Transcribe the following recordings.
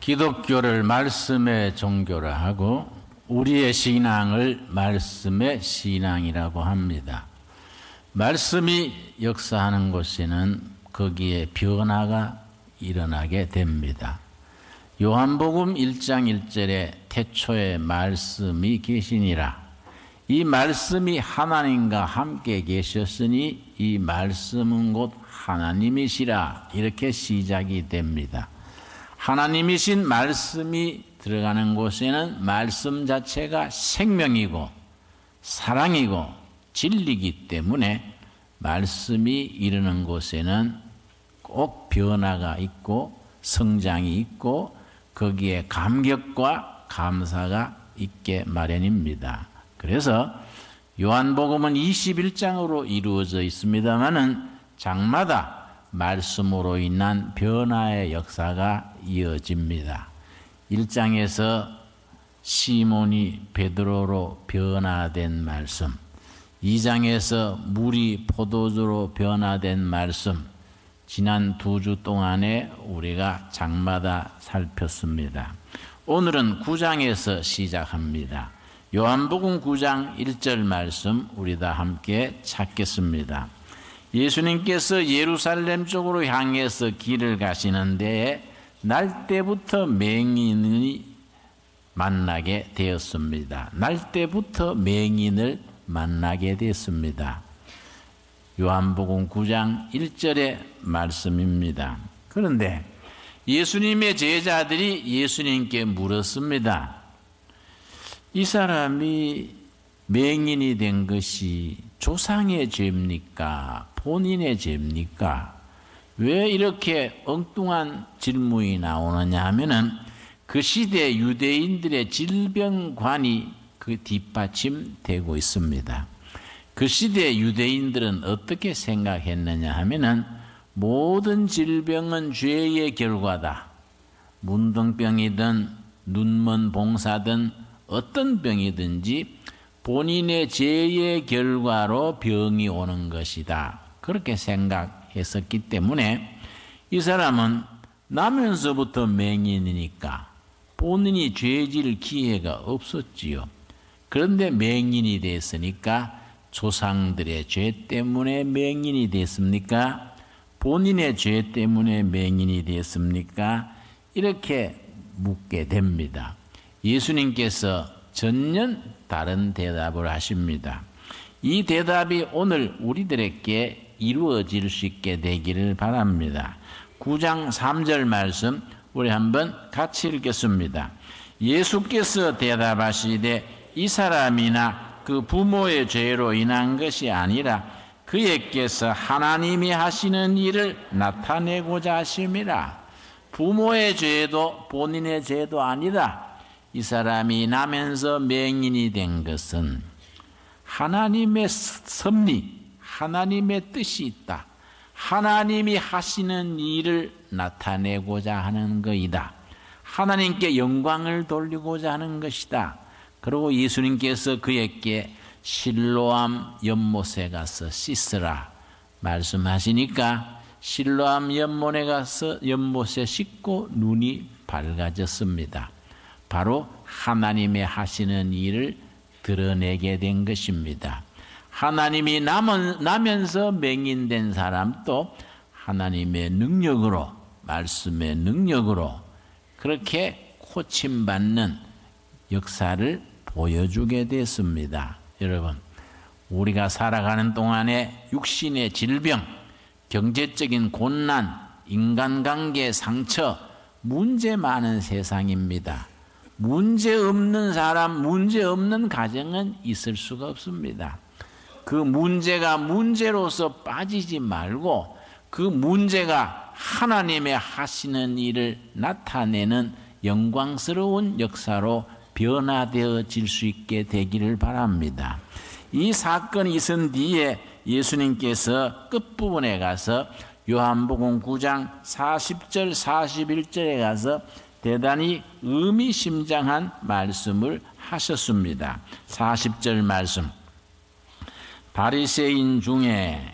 기독교를 말씀의 종교라 하고 우리의 신앙을 말씀의 신앙이라고 합니다. 말씀이 역사하는 곳에는 거기에 변화가 일어나게 됩니다. 요한복음 1장 1절에 태초에 말씀이 계시니라. 이 말씀이 하나님과 함께 계셨으니 이 말씀은 곧 하나님이시라. 이렇게 시작이 됩니다. 하나님이신 말씀이 들어가는 곳에는 말씀 자체가 생명이고 사랑이고 진리이기 때문에 말씀이 이르는 곳에는 꼭 변화가 있고 성장이 있고 거기에 감격과 감사가 있게 마련입니다. 그래서 요한복음은 21장으로 이루어져 있습니다마는 장마다 말씀으로 인한 변화의 역사가 이어집니다. 1장에서 시몬이 베드로로 변화된 말씀, 2장에서 물이 포도주로 변화된 말씀, 지난 2주 동안에 우리가 장마다 살폈습니다. 오늘은 9장에서 시작합니다. 요한복음 9장 1절 말씀 우리 다 함께 찾겠습니다. 예수님께서 예루살렘 쪽으로 향해서 길을 가시는데 날 때부터 맹인이 만나게 되었습니다. 날 때부터 맹인을 만나게 됐습니다. 요한복음 9장 1절의 말씀입니다. 그런데 예수님의 제자들이 예수님께 물었습니다. 이 사람이 맹인이 된 것이 조상의 죄입니까? 본인의 죄입니까? 왜 이렇게 엉뚱한 질문이 나오느냐 하면은 그 시대 유대인들의 질병관이 그 뒷받침되고 있습니다. 그 시대 유대인들은 어떻게 생각했느냐 하면은 모든 질병은 죄의 결과다. 문둥병이든 눈먼 봉사든 어떤 병이든지 본인의 죄의 결과로 병이 오는 것이다. 그렇게 생각했었기 때문에 이 사람은 나면서부터 맹인이니까 본인이 죄질 기회가 없었지요. 그런데 맹인이 됐으니까 조상들의 죄 때문에 맹인이 됐습니까? 본인의 죄 때문에 맹인이 됐습니까? 이렇게 묻게 됩니다. 예수님께서 전혀 다른 대답을 하십니다. 이 대답이 오늘 우리들에게 이루어질 수 있게 되기를 바랍니다. 9장 3절 말씀 우리 한번 같이 읽겠습니다. 예수께서 대답하시되 이 사람이나 그 부모의 죄로 인한 것이 아니라 그에게서 하나님이 하시는 일을 나타내고자 하심이라. 부모의 죄도 본인의 죄도 아니다. 이 사람이 나면서 맹인이 된 것은 하나님의 섭리, 하나님의 뜻이 있다. 하나님이 하시는 일을 나타내고자 하는 것이다. 하나님께 영광을 돌리고자 하는 것이다. 그리고 예수님께서 그에게 실로암 연못에 가서 씻으라 말씀하시니까 실로암 연못에 씻고 눈이 밝아졌습니다. 바로 하나님의 하시는 일을 드러내게 된 것입니다. 하나님이 나면서 맹인된 사람도 하나님의 능력으로, 말씀의 능력으로 그렇게 고침받는 역사를 보여주게 됐습니다. 여러분, 우리가 살아가는 동안에 육신의 질병, 경제적인 곤란, 인간관계의 상처, 문제 많은 세상입니다. 문제 없는 사람, 문제 없는 가정은 있을 수가 없습니다. 그 문제가 문제로서 빠지지 말고 그 문제가 하나님의 하시는 일을 나타내는 영광스러운 역사로 변화되어질 수 있게 되기를 바랍니다. 이 사건이 있은 뒤에 예수님께서 끝부분에 가서 요한복음 9장 40절 41절에 가서 대단히 의미심장한 말씀을 하셨습니다. 40절 말씀. 바리새인 중에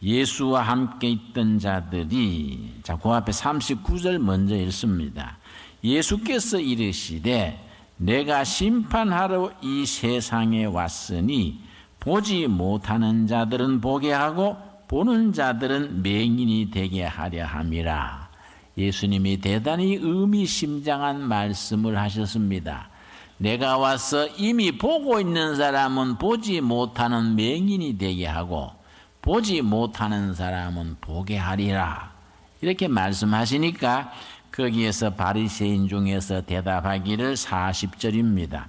예수와 함께 있던 자들이 자, 그 앞에 39절 먼저 읽습니다. 예수께서 이르시되 내가 심판하러 이 세상에 왔으니 보지 못하는 자들은 보게 하고 보는 자들은 맹인이 되게 하려 함이라. 예수님이 대단히 의미심장한 말씀을 하셨습니다. 내가 와서 이미 보고 있는 사람은 보지 못하는 맹인이 되게 하고 보지 못하는 사람은 보게 하리라. 이렇게 말씀하시니까 거기에서 바리새인 중에서 대답하기를 40절입니다.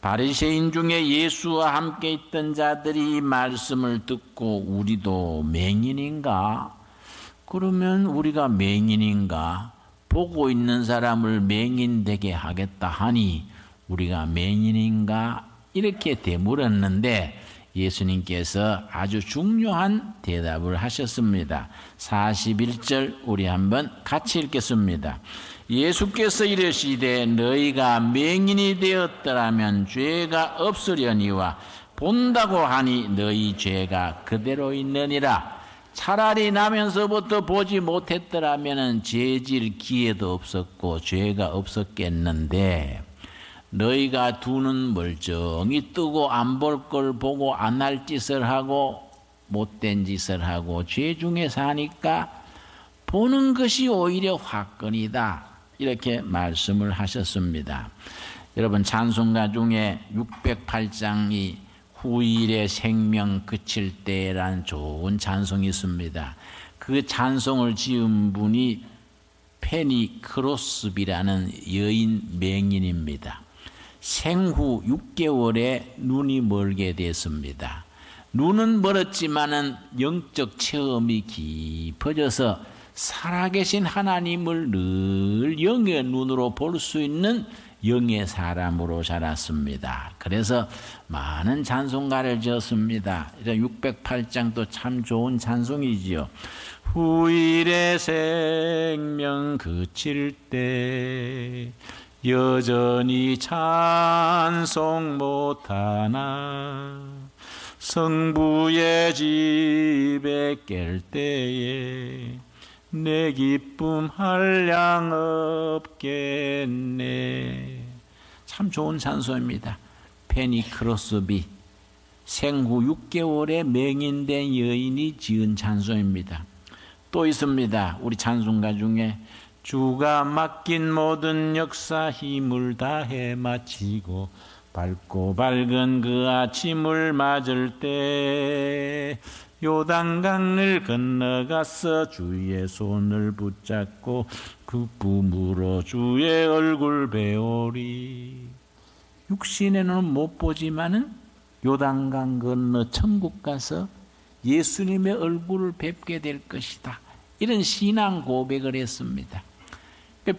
바리새인 중에 예수와 함께 있던 자들이 이 말씀을 듣고 우리도 맹인인가? 그러면 우리가 맹인인가? 보고 있는 사람을 맹인 되게 하겠다 하니 우리가 맹인인가? 이렇게 되물었는데 예수님께서 아주 중요한 대답을 하셨습니다. 41절 우리 한번 같이 읽겠습니다. 예수께서 이르시되 너희가 맹인이 되었더라면 죄가 없으려니와 본다고 하니 너희 죄가 그대로 있느니라. 차라리 나면서부터 보지 못했더라면 죄질 기회도 없었고 죄가 없었겠는데 너희가 두 눈 멀쩡히 뜨고 안 볼 걸 보고 안 할 짓을 하고 못된 짓을 하고 죄 중에 사니까 보는 것이 오히려 화권이다. 이렇게 말씀을 하셨습니다. 여러분 찬송가 중에 608장이 후일의 생명 그칠 때란 좋은 찬송이 있습니다. 그 찬송을 지은 분이 페니 크로스비라는 여인 맹인입니다. 생후 6개월에 눈이 멀게 됐습니다. 눈은 멀었지만은 영적 체험이 깊어져서 살아계신 하나님을 늘 영의 눈으로 볼 수 있는 영의 사람으로 자랐습니다. 그래서 많은 찬송가를 지었습니다. 608장도 참 좋은 찬송이지요. 후일의 생명 그칠 때 여전히 찬송 못하나 성부의 집에 깰 때에 내 기쁨 한량 없겠네. 참 좋은 찬송입니다. 페니 크로스비 생후 6개월에 맹인된 여인이 지은 찬송입니다. 또 있습니다. 우리 찬송가 중에 주가 맡긴 모든 역사 힘을 다해 마치고 밝고 밝은 그 아침을 맞을 때 요단강을 건너가서 주의 손을 붙잡고 그 뿜으로 주의 얼굴 배우리. 육신에는 못 보지만은 요단강 건너 천국 가서 예수님의 얼굴을 뵙게 될 것이다. 이런 신앙 고백을 했습니다.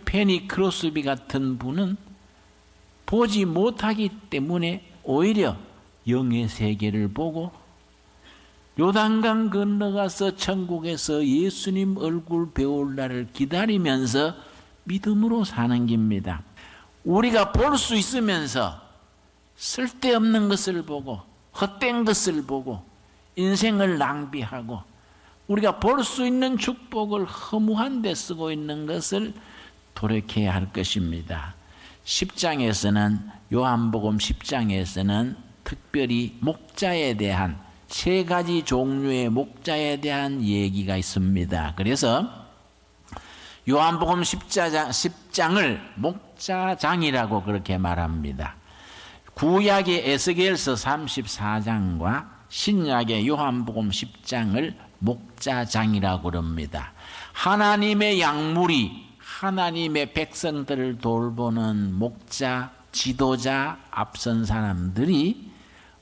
페니 크로스비 같은 분은 보지 못하기 때문에 오히려 영의 세계를 보고 요단강 건너가서 천국에서 예수님 얼굴 배울 날을 기다리면서 믿음으로 사는 겁니다. 우리가 볼 수 있으면서 쓸데없는 것을 보고 헛된 것을 보고 인생을 낭비하고 우리가 볼 수 있는 축복을 허무한 데 쓰고 있는 것을 돌이켜야 할 것입니다. 10장에서는 요한복음 10장에서는 특별히 목자에 대한 세 가지 종류의 목자에 대한 얘기가 있습니다. 그래서 요한복음 10장을 목자장이라고 그렇게 말합니다. 구약의 에스겔서 34장과 신약의 요한복음 10장을 목자장이라고 그럽니다. 하나님의 약물이 하나님의 백성들을 돌보는 목자, 지도자, 앞선 사람들이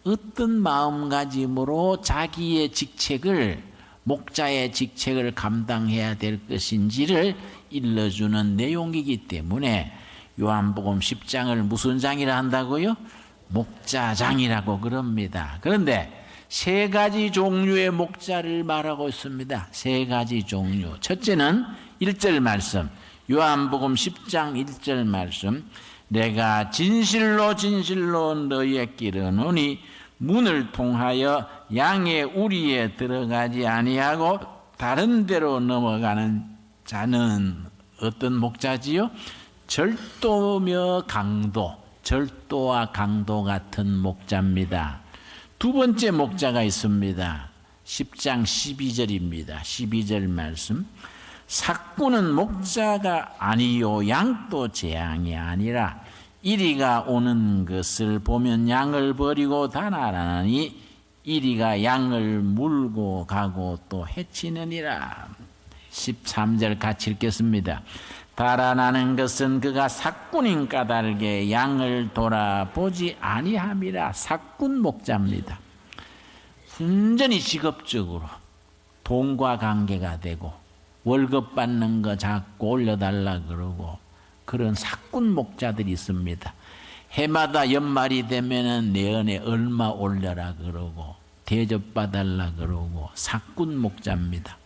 어떤 마음가짐으로 자기의 직책을 목자의 직책을 감당해야 될 것인지를 일러주는 내용이기 때문에 요한복음 10장을 무슨 장이라 한다고요? 목자장이라고 그럽니다. 그런데 세 가지 종류의 목자를 말하고 있습니다. 세 가지 종류. 첫째는 1절 말씀, 요한복음 10장 1절 말씀, 내가 진실로 진실로 너희에게 이르노니 문을 통하여 양의 우리에 들어가지 아니하고 다른 데로 넘어가는 자는 어떤 목자지요? 절도며 강도, 절도와 강도 같은 목자입니다. 두 번째 목자가 있습니다. 10장 12절입니다. 12절 말씀. 삭구는 목자가 아니요 양도 재앙이 아니라 이리가 오는 것을 보면 양을 버리고 달아나니 이리가 양을 물고 가고 또 해치느니라. 13절 같이 읽겠습니다. 달아나는 것은 그가 삭군인 까닭에 양을 돌아보지 아니함이라. 삭군 목자입니다. 순전히 직업적으로 돈과 관계가 되고 월급 받는 거 자꾸 올려달라 그러고 그런 삭군 목자들이 있습니다. 해마다 연말이 되면은 내년에 얼마 올려라 그러고 대접받달라 그러고 삭군 목자입니다.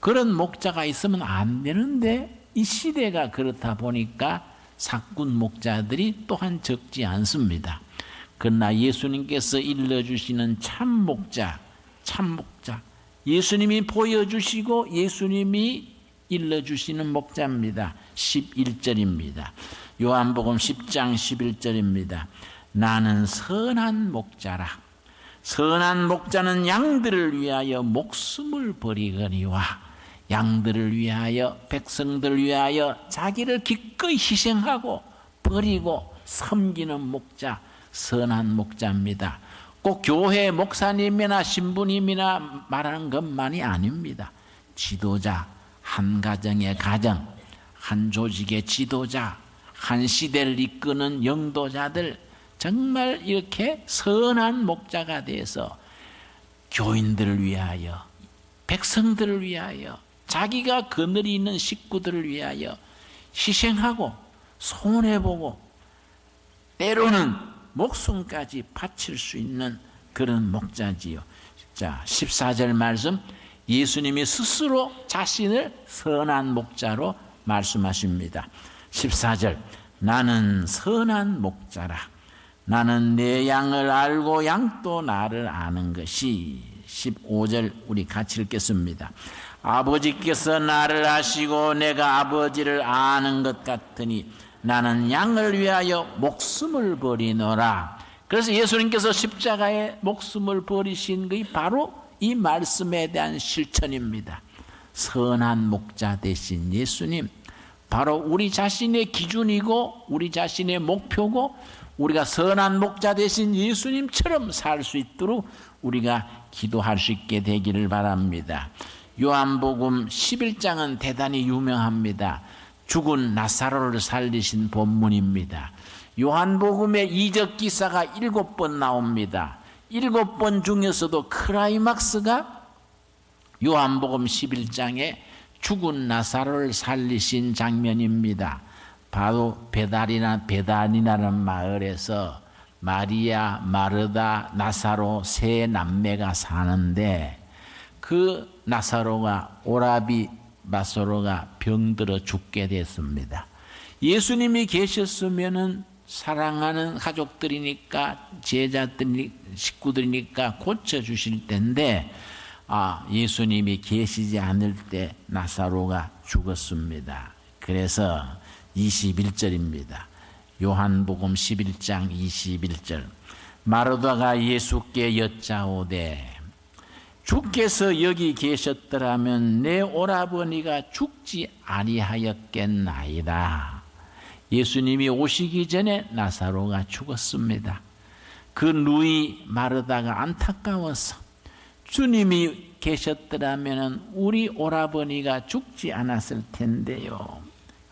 그런 목자가 있으면 안 되는데 이 시대가 그렇다 보니까 삭군 목자들이 또한 적지 않습니다. 그러나 예수님께서 일러주시는 참 목자, 예수님이 보여주시고 예수님이 일러주시는 목자입니다. 11절입니다. 요한복음 10장 11절입니다. 나는 선한 목자라. 선한 목자는 양들을 위하여 목숨을 버리거니와 양들을 위하여 백성들을 위하여 자기를 기꺼이 희생하고 버리고 섬기는 목자, 선한 목자입니다. 꼭 교회 목사님이나 신부님이나 말하는 것만이 아닙니다. 지도자, 한 가정의 가정, 한 조직의 지도자, 한 시대를 이끄는 영도자들, 정말 이렇게 선한 목자가 돼서 교인들을 위하여, 백성들을 위하여, 자기가 그늘이 있는 식구들을 위하여 희생하고 손해보고 때로는 목숨까지 바칠 수 있는 그런 목자지요. 자, 14절 말씀, 예수님이 스스로 자신을 선한 목자로 말씀하십니다. 14절, 나는 선한 목자라. 나는 내 양을 알고 양도 나를 아는 것이. 15절 우리 같이 읽겠습니다. 아버지께서 나를 아시고 내가 아버지를 아는 것 같으니 나는 양을 위하여 목숨을 버리노라. 그래서 예수님께서 십자가에 목숨을 버리신 것이 바로 이 말씀에 대한 실천입니다. 선한 목자 되신 예수님, 바로 우리 자신의 기준이고 우리 자신의 목표고 우리가 선한 목자 되신 예수님처럼 살 수 있도록 우리가 기도할 수 있게 되기를 바랍니다. 요한복음 11장은 대단히 유명합니다. 죽은 나사로를 살리신 본문입니다. 요한복음의 이적 기사가 7번 나옵니다. 7번 중에서도 크라이막스가 요한복음 11장에 죽은 나사로를 살리신 장면입니다. 바로 베다니라는 마을에서 마리아, 마르다, 나사로 세 남매가 사는데 그 나사로가 오라비 마소로가 병들어 죽게 됐습니다. 예수님이 계셨으면은 사랑하는 가족들이니까 제자들 식구들이니까 고쳐주실 텐데 예수님이 계시지 않을 때 나사로가 죽었습니다. 그래서 21절입니다. 요한복음 11장 21절, 마르다가 예수께 여짜오되 주께서 여기 계셨더라면 내 오라버니가 죽지 아니하였겠나이다. 예수님이 오시기 전에 나사로가 죽었습니다. 그 누이 마르다가 안타까워서 주님이 계셨더라면 우리 오라버니가 죽지 않았을 텐데요.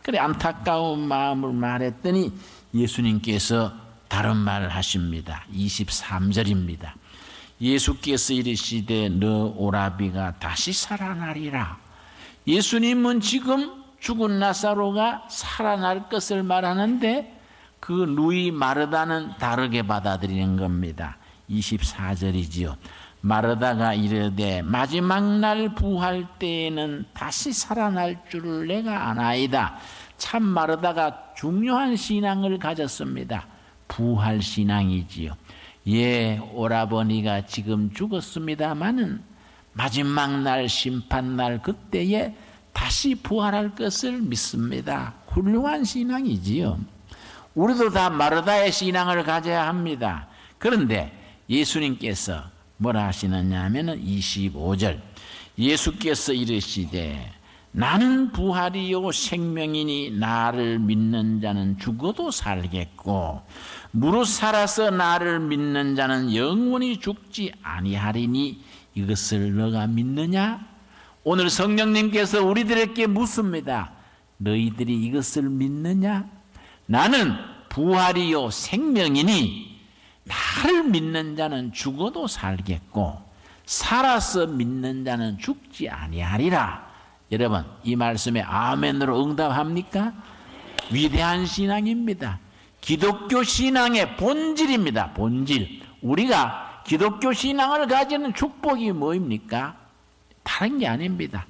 그래 안타까운 마음을 말했더니 예수님께서 다른 말을 하십니다. 23절입니다. 예수께서 이르시되 너 오라비가 다시 살아나리라. 예수님은 지금 죽은 나사로가 살아날 것을 말하는데 그 누이 마르다는 다르게 받아들이는 겁니다. 24절이지요. 마르다가 이르되 마지막 날 부활 때에는 다시 살아날 줄을 내가 아나이다. 참 마르다가 중요한 신앙을 가졌습니다. 부활 신앙이지요. 예, 오라버니가 지금 죽었습니다마는 마지막 날 심판날 그때에 다시 부활할 것을 믿습니다. 훌륭한 신앙이지요. 우리도 다 마르다의 신앙을 가져야 합니다. 그런데 예수님께서 뭐라 하시느냐 하면은 25절 예수께서 이르시되 나는 부활이요 생명이니 나를 믿는 자는 죽어도 살겠고 무릇 살아서 나를 믿는 자는 영원히 죽지 아니하리니 이것을 너가 믿느냐? 오늘 성령님께서 우리들에게 묻습니다. 너희들이 이것을 믿느냐? 나는 부활이요 생명이니 나를 믿는 자는 죽어도 살겠고 살아서 믿는 자는 죽지 아니하리라. 여러분 이 말씀에 아멘으로 응답합니까? 위대한 신앙입니다. 기독교 신앙의 본질입니다. 본질. 우리가 기독교 신앙을 가지는 축복이 뭐입니까? 다른 게 아닙니다.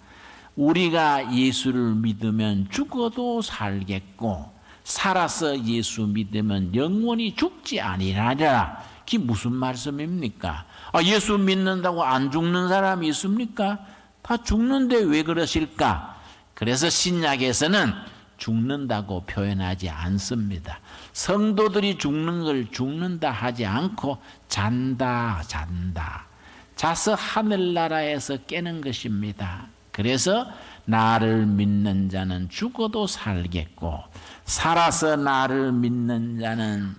우리가 예수를 믿으면 죽어도 살겠고 살아서 예수 믿으면 영원히 죽지 아니하리라. 그게 무슨 말씀입니까? 예수 믿는다고 안 죽는 사람이 있습니까? 다 죽는데 왜 그러실까? 그래서 신약에서는 죽는다고 표현하지 않습니다. 성도들이 죽는 걸 죽는다 하지 않고 잔다. 자서 하늘나라에서 깨는 것입니다. 그래서 나를 믿는 자는 죽어도 살겠고 살아서 나를 믿는 자는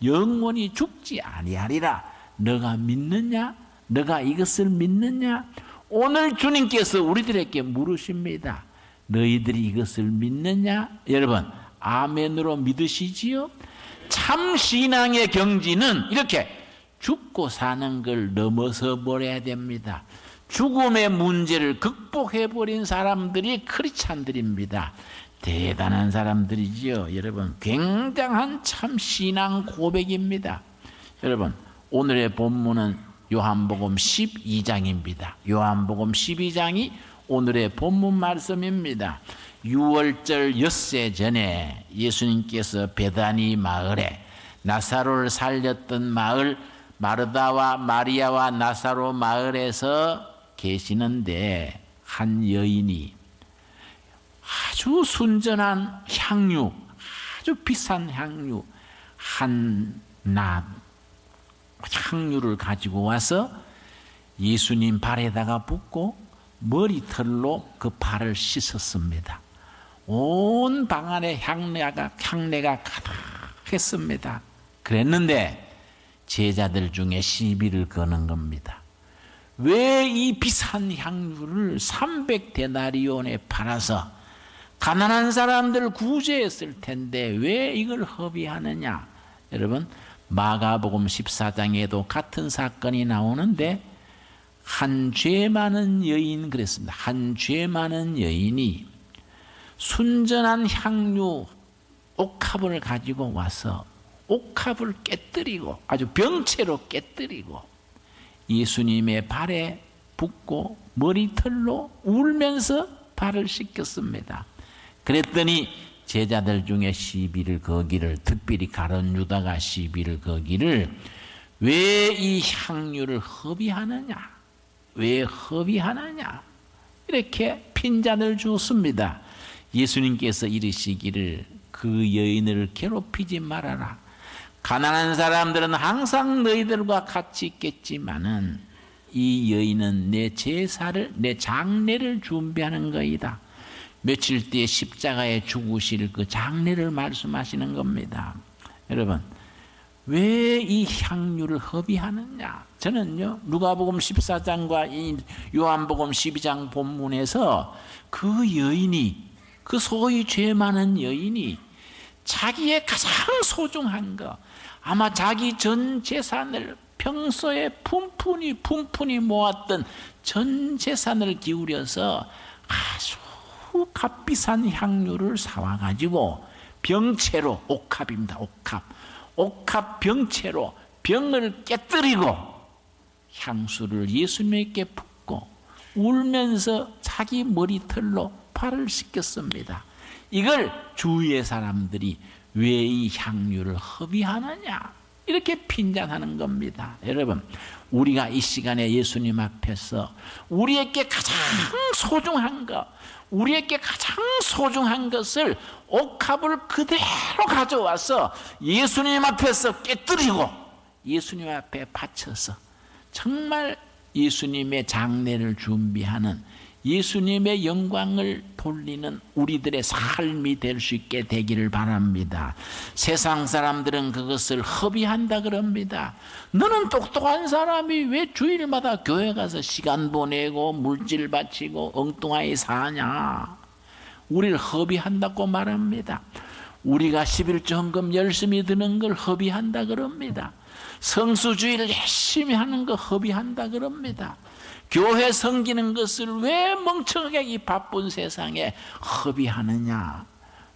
영원히 죽지 아니하리라. 너가 믿느냐? 너가 이것을 믿느냐? 오늘 주님께서 우리들에게 물으십니다. 너희들이 이것을 믿느냐? 여러분 아멘으로 믿으시지요? 참 신앙의 경지는 이렇게 죽고 사는 걸 넘어서 버려야 됩니다. 죽음의 문제를 극복해버린 사람들이 크리스찬들입니다. 대단한 사람들이지요. 여러분 굉장한 참 신앙 고백입니다. 여러분 오늘의 본문은 요한복음 12장입니다. 요한복음 12장이 오늘의 본문 말씀입니다. 6월절 엿새 전에 예수님께서 베다니 마을에 나사로를 살렸던 마을 마르다와 마리아와 나사로 마을에서 계시는데 한 여인이 아주 순전한 향유, 아주 비싼 향유 향유를 가지고 와서 예수님 발에다가 붓고 머리털로 그 발을 씻었습니다. 온 방 안에 향내가 가득했습니다. 그랬는데 제자들 중에 시비를 거는 겁니다. 왜 이 비싼 향유를 300데나리온에 팔아서 가난한 사람들을 구제했을 텐데 왜 이걸 허비하느냐? 여러분 마가복음 14장에도 같은 사건이 나오는데 한 죄 많은 여인 그랬습니다. 한 죄 많은 여인이 순전한 향유 옥합을 가지고 와서 옥합을 깨뜨리고 아주 병채로 깨뜨리고 예수님의 발에 붓고 머리털로 울면서 발을 씻겼습니다. 그랬더니 제자들 중에 시비를 거기를 특별히 가룟 유다가 시비를 거기를 왜 이 향유를 허비하느냐? 왜 허비하느냐? 이렇게 핀잔을 주었습니다. 예수님께서 이르시기를 그 여인을 괴롭히지 말아라. 가난한 사람들은 항상 너희들과 같이 있겠지만은 이 여인은 내 제사를 내 장례를 준비하는 거이다. 며칠 뒤에 십자가에 죽으실 그 장례를 말씀하시는 겁니다. 여러분 왜 이 향유를 허비하느냐? 저는요 누가복음 14장과 이 요한복음 12장 본문에서 그 여인이 그 소위 죄 많은 여인이 자기의 가장 소중한 거 아마 자기 전 재산을 평소에 품푼히 모았던 전 재산을 기울여서 아주 값비싼 향유를 사와가지고 병채로 옥합입니다. 옥합 병채로 병을 깨뜨리고 향수를 예수님께 붓고 울면서 자기 머리털로 발을 씻겼습니다. 이걸 주위의 사람들이 왜 이 향유를 허비하느냐? 이렇게 빈잔하는 겁니다. 여러분, 우리가 이 시간에 예수님 앞에서 우리에게 가장 소중한 것, 우리에게 가장 소중한 것을 옥합을 그대로 가져와서 예수님 앞에서 깨뜨리고 예수님 앞에 바쳐서 정말 예수님의 장례를 준비하는, 예수님의 영광을 돌리는 우리들의 삶이 될 수 있게 되기를 바랍니다. 세상 사람들은 그것을 허비한다 그럽니다. 너는 똑똑한 사람이 왜 주일마다 교회 가서 시간 보내고 물질 바치고 엉뚱하게 사냐? 우리를 허비한다고 말합니다. 우리가 11조 헌금 열심히 드는 걸 허비한다 그럽니다. 성수주의를 열심히 하는 거 허비한다 그럽니다. 교회 섬기는 것을 왜 멍청하게 이 바쁜 세상에 허비하느냐?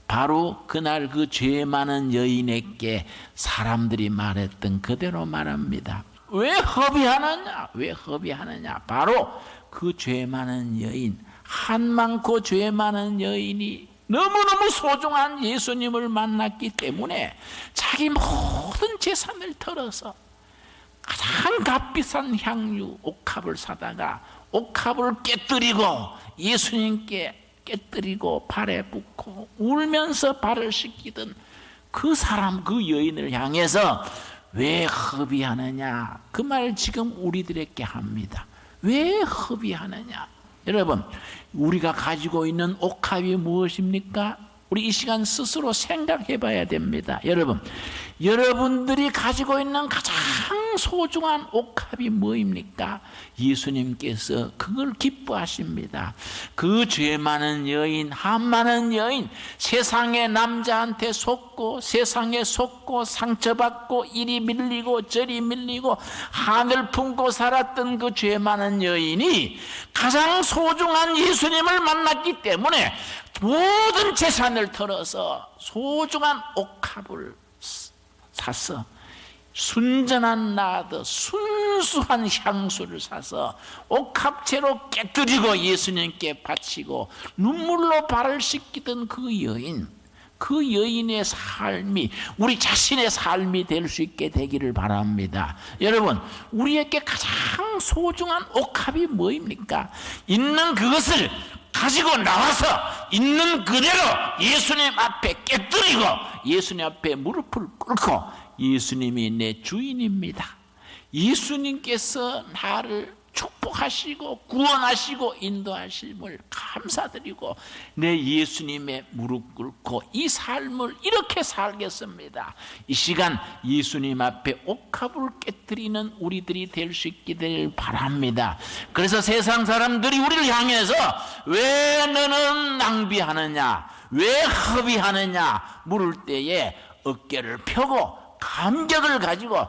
바로 그날 그 죄 많은 여인에게 사람들이 말했던 그대로 말합니다. 왜 허비하느냐? 왜 허비하느냐? 바로 그 죄 많은 여인, 한 많고 죄 많은 여인이 너무너무 소중한 예수님을 만났기 때문에 자기 모든 재산을 털어서 가장 값비싼 향유 옥합을 사다가 옥합을 깨뜨리고 예수님께 깨뜨리고 발에 붓고 울면서 발을 씻기던 그 사람, 그 여인을 향해서 왜 허비하느냐? 그 말 지금 우리들에게 합니다. 왜 허비하느냐? 여러분, 우리가 가지고 있는 옥합이 무엇입니까? 우리 이 시간 스스로 생각해 봐야 됩니다. 여러분, 여러분들이 가지고 있는 가장 소중한 옥합이 뭐입니까? 예수님께서 그걸 기뻐하십니다. 그 죄 많은 여인, 한 많은 여인, 세상의 남자한테 속고 세상에 속고 상처받고 이리 밀리고 저리 밀리고 하늘 품고 살았던 그 죄 많은 여인이 가장 소중한 예수님을 만났기 때문에 모든 재산을 털어서 소중한 옥합을 사서 순전한 나드 순수한 향수를 사서 옥합채로 깨뜨리고 예수님께 바치고 눈물로 발을 씻기던 그 여인, 그 여인의 삶이 우리 자신의 삶이 될 수 있게 되기를 바랍니다. 여러분, 우리에게 가장 소중한 옥합이 뭐입니까? 있는 그것을 가지고 나와서 있는 그대로 예수님 앞에 깨뜨리고 예수님 앞에 무릎을 꿇고 예수님이 내 주인입니다. 예수님께서 나를 축복하시고 구원하시고 인도하심을 감사드리고 내 예수님의 무릎 꿇고 이 삶을 이렇게 살겠습니다. 이 시간 예수님 앞에 옥합을 깨뜨리는 우리들이 될 수 있게 되길 바랍니다. 그래서 세상 사람들이 우리를 향해서 왜 너는 낭비하느냐, 왜 허비하느냐 물을 때에 어깨를 펴고 감격을 가지고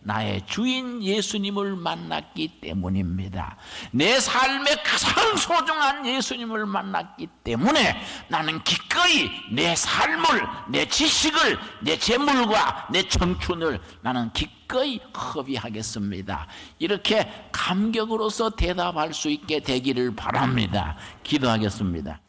나의 주인 예수님을 만났기 때문입니다. 내 삶의 가장 소중한 예수님을 만났기 때문에 나는 기꺼이 내 삶을, 내 지식을, 내 재물과 내 청춘을 나는 기꺼이 허비하겠습니다. 이렇게 감격으로서 대답할 수 있게 되기를 바랍니다. 기도하겠습니다.